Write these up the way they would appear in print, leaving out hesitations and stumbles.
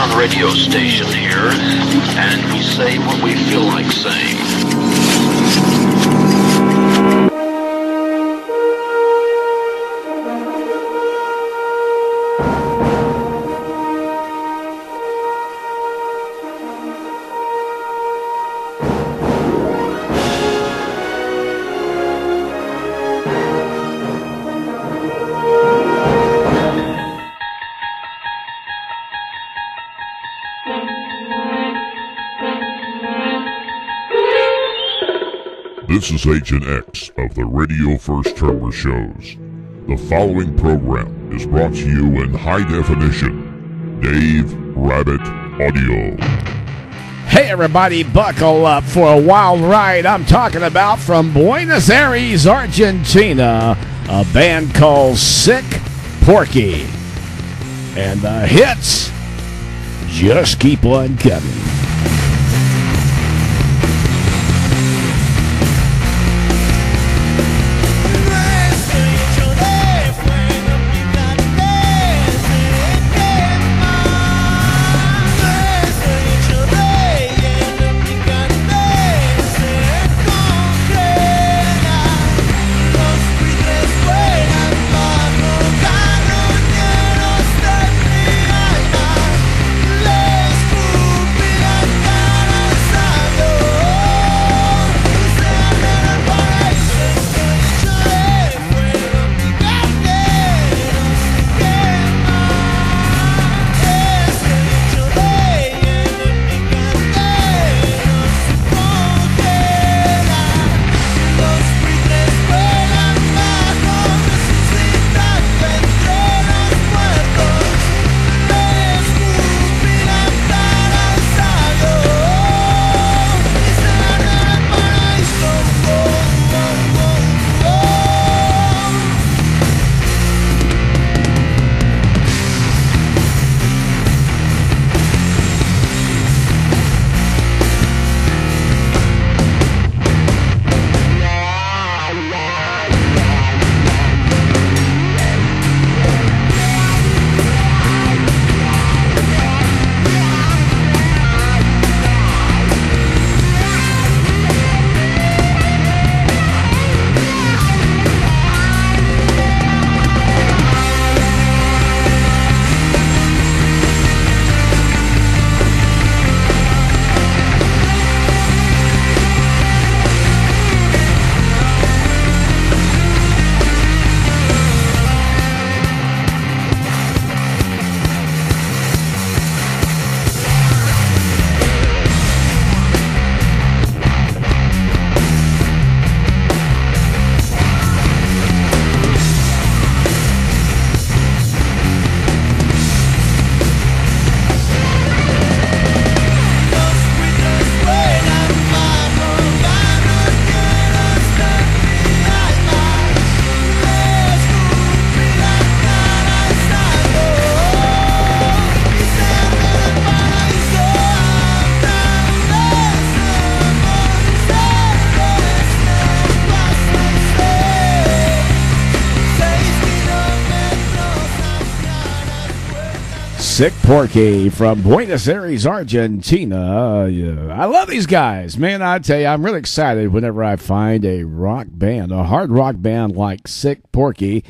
underground radio station here, and we say what we feel like saying. This is Agent X of the Radio First Terror Shows. The following program is brought to you in high definition. Dave Rabbit Audio. Hey everybody, buckle up for a wild ride. I'm talking about from Buenos Aires, Argentina, a band called Sick Porky. And the hits just keep on coming. Sick Porky from Buenos Aires, Argentina. I love these guys. Man, I tell you, I'm really excited whenever I find a rock band, a hard rock band like Sick Porky.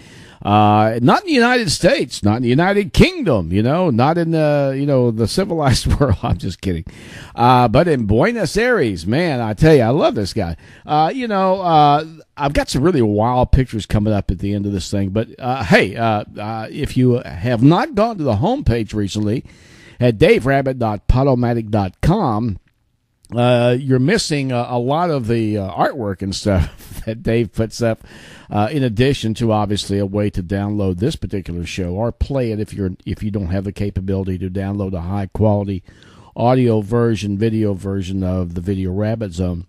Not in the United States, not in the United Kingdom, not in the, the civilized world. I'm just kidding. But in Buenos Aires, man, I tell you, I love this guy. I've got some really wild pictures coming up at the end of this thing. But, hey, if you have not gone to the homepage recently at daverabbit.podomatic.com, you're missing a lot of the artwork and stuff that Dave puts up, in addition to obviously a way to download this particular show or play it if you don't have the capability to download a high quality audio version, video version of the Video Rabbit Zone.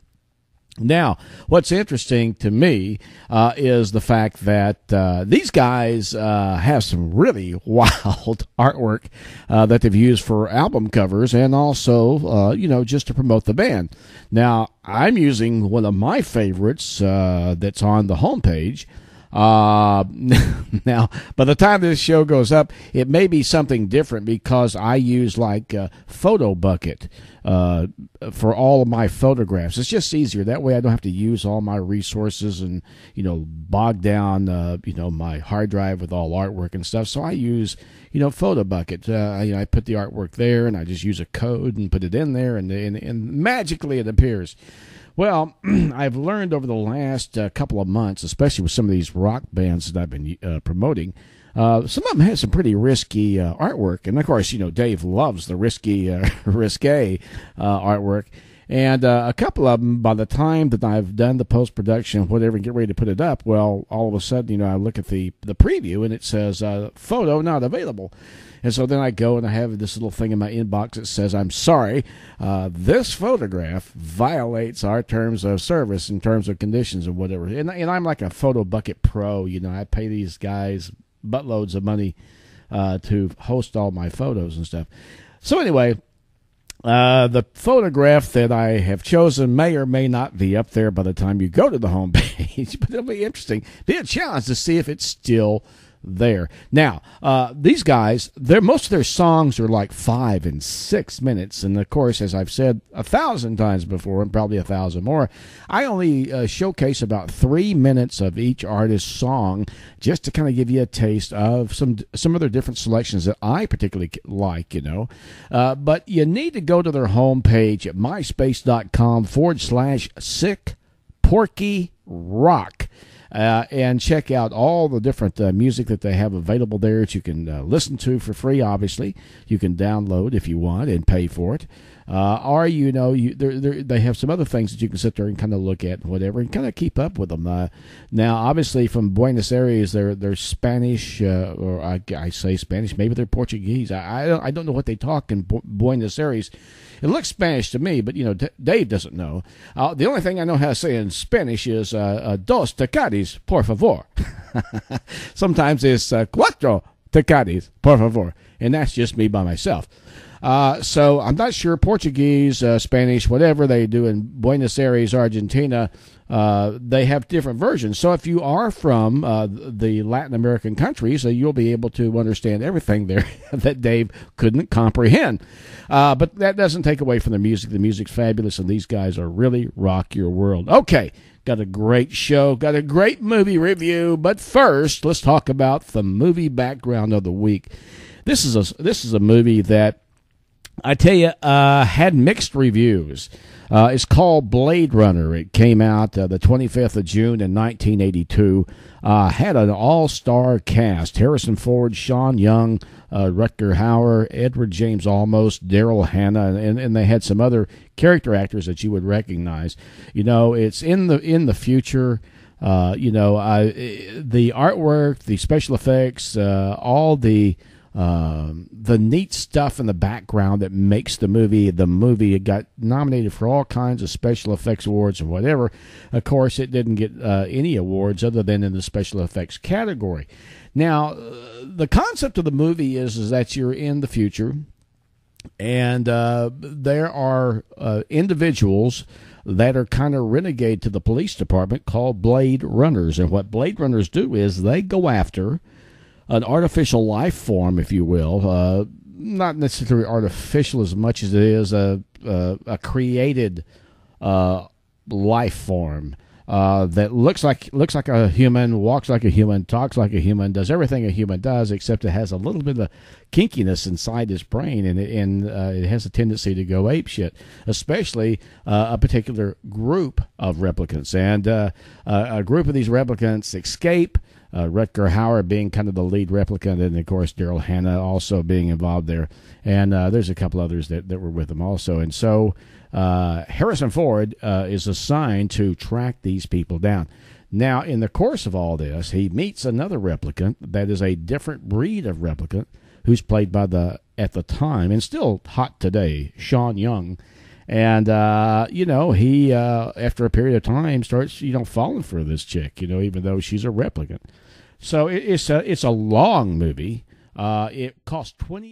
Now, what's interesting to me is the fact that these guys have some really wild artwork that they've used for album covers and also, just to promote the band. Now, I'm using one of my favorites that's on the homepage. Now, by the time this show goes up, it may be something different because I use like Photo Bucket for all of my photographs. It's just easier. That way I don't have to use all my resources and, bog down, my hard drive with all artwork and stuff. So I use, Photo Bucket. I put the artwork there and I just use a code and put it in there and magically it appears. Well, I've learned over the last couple of months, especially with some of these rock bands that I've been promoting, some of them have some pretty risky artwork. And, of course, Dave loves the risky, risque artwork. And a couple of them, by the time that I've done the post-production, whatever, and get ready to put it up, well, all of a sudden, I look at the preview, and it says, photo not available. And so then I go and I have this little thing in my inbox that says, I'm sorry, this photograph violates our terms of service and terms of conditions and whatever. And I'm like a Photo Bucket pro. I pay these guys buttloads of money to host all my photos and stuff. So anyway, the photograph that I have chosen may or may not be up there by the time you go to the homepage, but it'll be interesting. Be a challenge to see if it's still there. Now, these guys, most of their songs are like 5 and 6 minutes, and of course, as I've said 1,000 times before, and probably 1,000 more, I only showcase about 3 minutes of each artist's song, just to kind of give you a taste of some of their different selections that I particularly like, But you need to go to their homepage at myspace.com/sick Porky Rock. And check out all the different music that they have available there that you can listen to for free, obviously. You can download if you want and pay for it. Or, they have some other things that you can sit there and kind of look at and whatever and kind of keep up with them. Now, obviously, from Buenos Aires, they're Spanish, or I say Spanish, maybe they're Portuguese. I don't know what they talk in Buenos Aires. It looks Spanish to me, but, Dave doesn't know. The only thing I know how to say in Spanish is dos tecaris, por favor. Sometimes it's cuatro tecaris, por favor. And that's just me by myself. So I'm not sure Portuguese, Spanish, whatever they do in Buenos Aires, Argentina, they have different versions. So if you are from the Latin American countries, you'll be able to understand everything there that Dave couldn't comprehend. But that doesn't take away from the music. The music's fabulous, and these guys are really rock your world. Okay, got a great show, got a great movie review. But first, let's talk about the movie background of the week. This is a movie that I tell you had mixed reviews. It's called Blade Runner. It came out the 25th of June in 1982. Had an all-star cast: Harrison Ford, Sean Young, Rutger Hauer, Edward James Olmos, Daryl Hannah, and they had some other character actors that you would recognize. It's in the future. The artwork, the special effects, all the neat stuff in the background that makes the movie. It got nominated for all kinds of special effects awards and whatever. Of course, it didn't get any awards other than in the special effects category. Now, the concept of the movie is that you're in the future, and there are individuals that are kind of renegade to the police department called Blade Runners. And what Blade Runners do is they go after an artificial life form, if you will, not necessarily artificial as much as it is a created life form that looks like a human, walks like a human, talks like a human, does everything a human does, except it has a little bit of kinkiness inside his brain, and it has a tendency to go apeshit, especially a particular group of replicants. And a group of these replicants escape. Rutger Hauer being kind of the lead replicant, and of course Daryl Hannah also being involved there, and there's a couple others that were with him also. And so Harrison Ford is assigned to track these people down. Now, in the course of all this, he meets another replicant that is a different breed of replicant, who's played by at the time and still hot today, Sean Young. And, he, after a period of time, starts, falling for this chick, even though she's a replicant. So it's a long movie. It cost $28.